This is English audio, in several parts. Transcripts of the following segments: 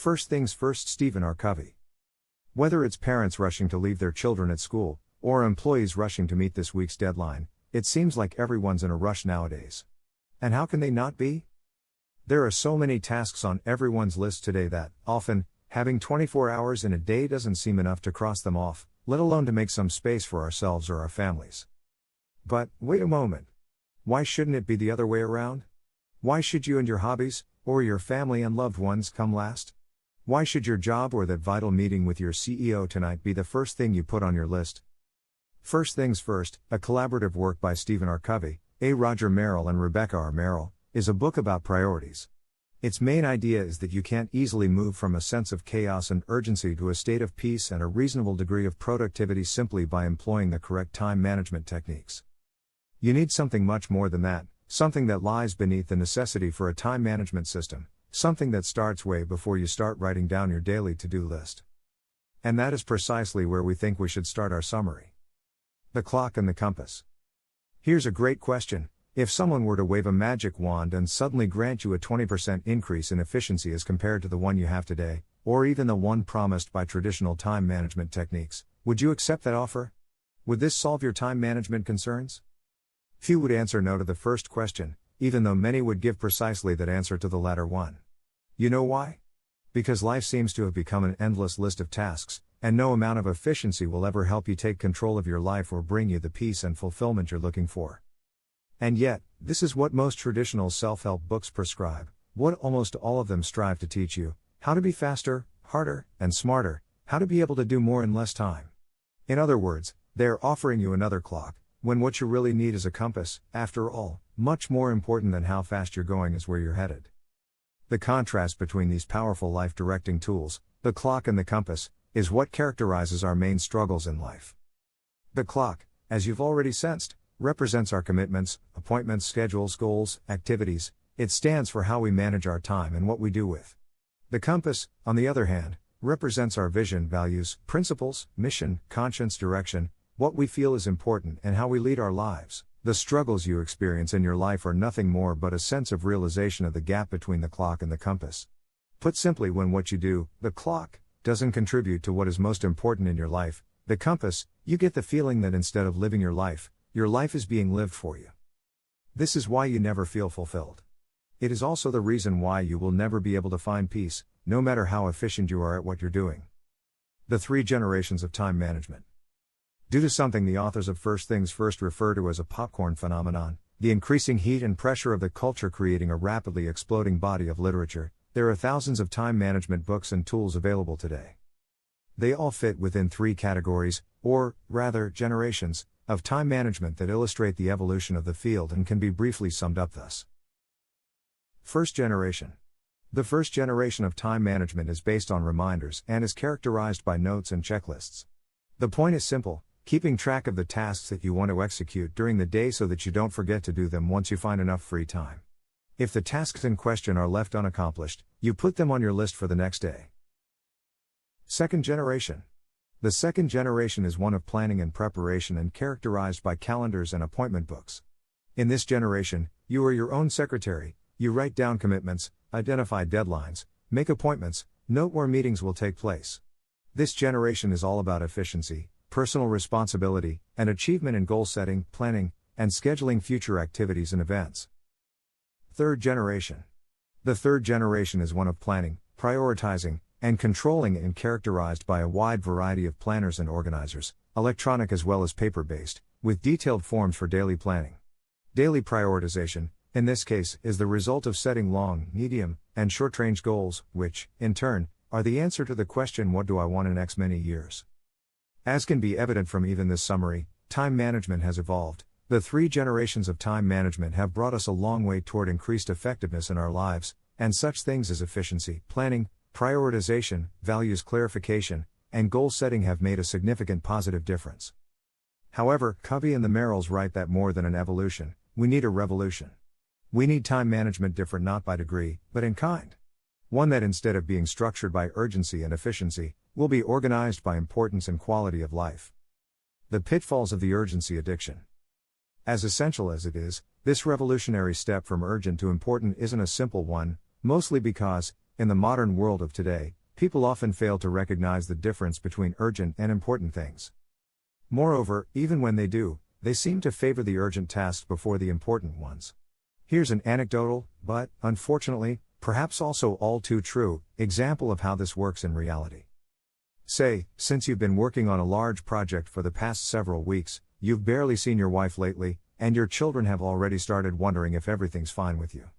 First things first, Stephen R. Covey. Whether it's parents rushing to leave their children at school, or employees rushing to meet this week's deadline, it seems like everyone's in a rush nowadays. And how can they not be? There are so many tasks on everyone's list today that, often, having 24 hours in a day doesn't seem enough to cross them off, let alone to make some space for ourselves or our families. But, wait a moment. Why shouldn't it be the other way around? Why should you and your hobbies, or your family and loved ones come last? Why should your job or that vital meeting with your CEO tonight be the first thing you put on your list? First Things First, a collaborative work by Stephen R. Covey, A. Roger Merrill and Rebecca R. Merrill, is a book about priorities. Its main idea is that you can't easily move from a sense of chaos and urgency to a state of peace and a reasonable degree of productivity simply by employing the correct time management techniques. You need something much more than that, something that lies beneath the necessity for a time management system, something that starts way before you start writing down your daily to-do list. And that is precisely where we think we should start our summary. The clock and the compass. Here's a great question. If someone were to wave a magic wand and suddenly grant you a 20% increase in efficiency as compared to the one you have today, or even the one promised by traditional time management techniques, would you accept that offer? Would this solve your time management concerns? Few would answer no to the first question, even though many would give precisely that answer to the latter one. You know why? Because life seems to have become an endless list of tasks, and no amount of efficiency will ever help you take control of your life or bring you the peace and fulfillment you're looking for. And yet, this is what most traditional self-help books prescribe, what almost all of them strive to teach you: how to be faster, harder, and smarter, how to be able to do more in less time. In other words, they are offering you another clock, when what you really need is a compass. After all, much more important than how fast you're going is where you're headed. The contrast between these powerful life-directing tools, the clock and the compass, is what characterizes our main struggles in life. The clock, as you've already sensed, represents our commitments, appointments, schedules, goals, activities. It stands for how we manage our time and what we do with. The compass, on the other hand, represents our vision, values, principles, mission, conscience, direction, what we feel is important and how we lead our lives. The struggles you experience in your life are nothing more but a sense of realization of the gap between the clock and the compass. Put simply, when what you do, the clock, doesn't contribute to what is most important in your life, the compass, you get the feeling that instead of living your life is being lived for you. This is why you never feel fulfilled. It is also the reason why you will never be able to find peace, no matter how efficient you are at what you're doing. The 3 generations of time management. Due to something the authors of First Things First refer to as a popcorn phenomenon, the increasing heat and pressure of the culture creating a rapidly exploding body of literature, there are thousands of time management books and tools available today. They all fit within 3 categories, or, rather, generations, of time management that illustrate the evolution of the field and can be briefly summed up thus. First generation. The first generation of time management is based on reminders and is characterized by notes and checklists. The point is simple: keeping track of the tasks that you want to execute during the day so that you don't forget to do them once you find enough free time. If the tasks in question are left unaccomplished, you put them on your list for the next day. Second generation. The second generation is one of planning and preparation and characterized by calendars and appointment books. In this generation, you are your own secretary. You write down commitments, identify deadlines, make appointments, note where meetings will take place. This generation is all about efficiency, personal responsibility, and achievement in goal setting, planning, and scheduling future activities and events. Third generation. The third generation is one of planning, prioritizing, and controlling and characterized by a wide variety of planners and organizers, electronic as well as paper-based, with detailed forms for daily planning. Daily prioritization, in this case, is the result of setting long, medium, and short-range goals, which, in turn, are the answer to the question, what do I want in X many years? As can be evident from even this summary, time management has evolved. The 3 generations of time management have brought us a long way toward increased effectiveness in our lives, and such things as efficiency, planning, prioritization, values clarification, and goal setting have made a significant positive difference. However, Covey and the Merrills write that more than an evolution, we need a revolution. We need time management different not by degree, but in kind. One that instead of being structured by urgency and efficiency, will be organized by importance and quality of life. The pitfalls of the urgency addiction. As essential as it is, this revolutionary step from urgent to important isn't a simple one, mostly because, in the modern world of today, people often fail to recognize the difference between urgent and important things. Moreover, even when they do, they seem to favor the urgent tasks before the important ones. Here's an anecdotal, but, unfortunately, perhaps also all too true, example of how this works in reality. Say, since you've been working on a large project for the past several weeks, you've barely seen your wife lately, and your children have already started wondering if everything's fine with you.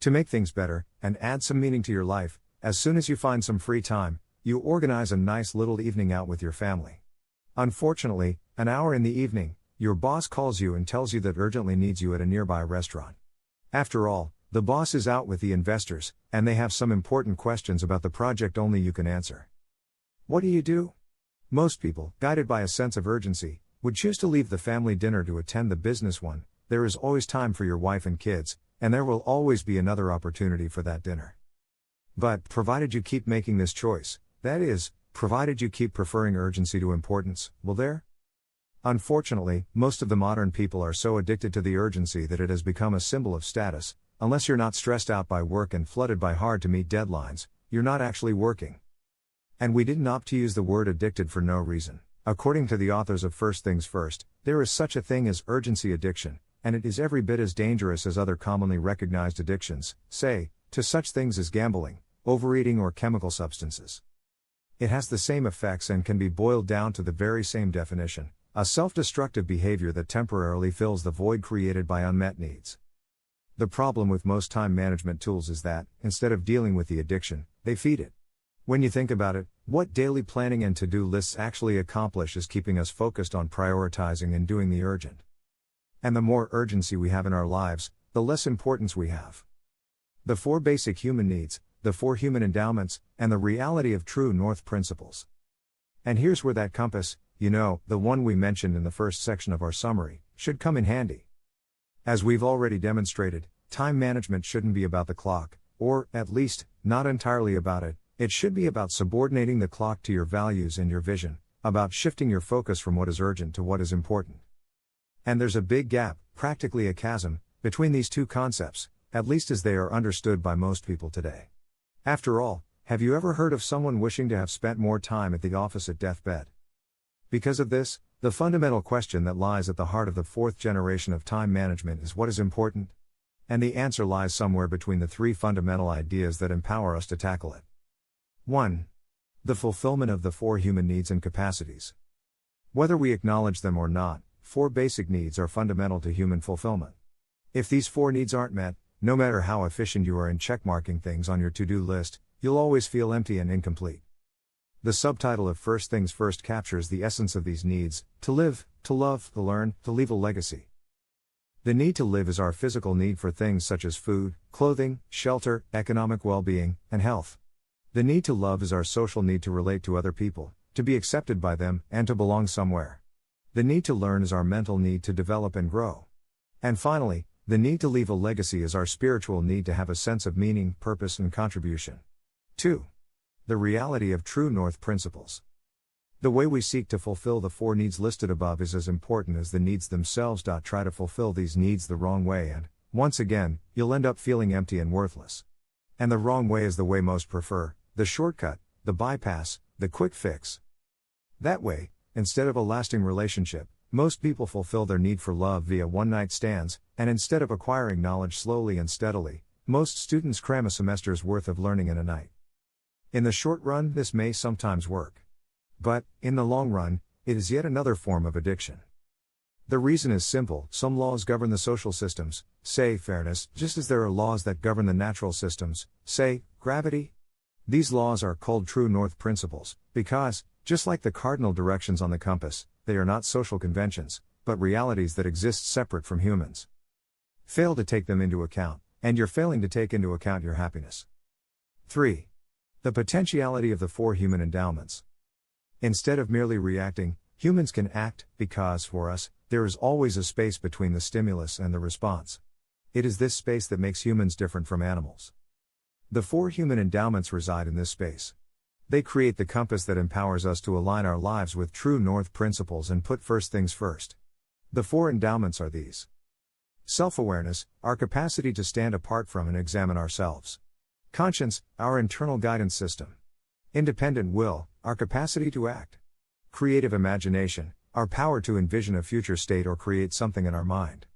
To make things better, and add some meaning to your life, as soon as you find some free time, you organize a nice little evening out with your family. Unfortunately, an hour in the evening, your boss calls you and tells you that urgently needs you at a nearby restaurant. After all, the boss is out with the investors, and they have some important questions about the project only you can answer. What do? Most people, guided by a sense of urgency, would choose to leave the family dinner to attend the business one. There is always time for your wife and kids, and there will always be another opportunity for that dinner. But, provided you keep making this choice, that is, provided you keep preferring urgency to importance, will there? Unfortunately, most of the modern people are so addicted to the urgency that it has become a symbol of status. Unless you're not stressed out by work and flooded by hard-to-meet deadlines, you're not actually working. And we didn't opt to use the word addicted for no reason. According to the authors of First Things First, there is such a thing as urgency addiction, and it is every bit as dangerous as other commonly recognized addictions, say, to such things as gambling, overeating or chemical substances. It has the same effects and can be boiled down to the very same definition, a self-destructive behavior that temporarily fills the void created by unmet needs. The problem with most time management tools is that, instead of dealing with the addiction, they feed it. When you think about it, what daily planning and to-do lists actually accomplish is keeping us focused on prioritizing and doing the urgent. And the more urgency we have in our lives, the less importance we have. The 4 basic human needs, the 4 human endowments, and the reality of true north principles. And here's where that compass, the one we mentioned in the first section of our summary, should come in handy. As we've already demonstrated, time management shouldn't be about the clock, or, at least, not entirely about it. It should be about subordinating the clock to your values and your vision, about shifting your focus from what is urgent to what is important. And there's a big gap, practically a chasm, between these two concepts, at least as they are understood by most people today. After all, have you ever heard of someone wishing to have spent more time at the office at deathbed? Because of this, the fundamental question that lies at the heart of the 4th generation of time management is what is important? And the answer lies somewhere between the 3 fundamental ideas that empower us to tackle it. 1. The fulfillment of the 4 human needs and capacities. Whether we acknowledge them or not, 4 basic needs are fundamental to human fulfillment. If these 4 needs aren't met, no matter how efficient you are in checkmarking things on your to-do list, you'll always feel empty and incomplete. The subtitle of First Things First captures the essence of these needs: to live, to love, to learn, to leave a legacy. The need to live is our physical need for things such as food, clothing, shelter, economic well-being, and health. The need to love is our social need to relate to other people, to be accepted by them, and to belong somewhere. The need to learn is our mental need to develop and grow. And finally, the need to leave a legacy is our spiritual need to have a sense of meaning, purpose, and contribution. 2. The reality of true north principles. The way we seek to fulfill the 4 needs listed above is as important as the needs themselves. Try to fulfill these needs the wrong way and, once again, you'll end up feeling empty and worthless. And the wrong way is the way most prefer, the shortcut, the bypass, the quick fix. That way, instead of a lasting relationship, most people fulfill their need for love via one-night stands, and instead of acquiring knowledge slowly and steadily, most students cram a semester's worth of learning in a night. In the short run, this may sometimes work. But, in the long run, it is yet another form of addiction. The reason is simple: some laws govern the social systems, say fairness, just as there are laws that govern the natural systems, say gravity. These laws are called true north principles, because, just like the cardinal directions on the compass, they are not social conventions, but realities that exist separate from humans. Fail to take them into account, and you're failing to take into account your happiness. 3. The potentiality of the 4 human endowments. Instead of merely reacting, humans can act, because, for us, there is always a space between the stimulus and the response. It is this space that makes humans different from animals. The 4 human endowments reside in this space. They create the compass that empowers us to align our lives with true north principles and put first things first. The 4 endowments are these. Self-awareness, our capacity to stand apart from and examine ourselves. Conscience, our internal guidance system. Independent will, our capacity to act. Creative imagination, our power to envision a future state or create something in our mind.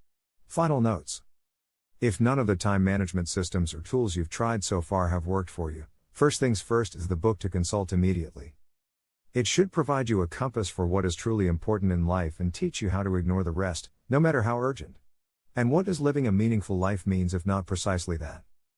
Final notes. If none of the time management systems or tools you've tried so far have worked for you, First Things First is the book to consult immediately. It should provide you a compass for what is truly important in life and teach you how to ignore the rest, no matter how urgent. And what does living a meaningful life means if not precisely that?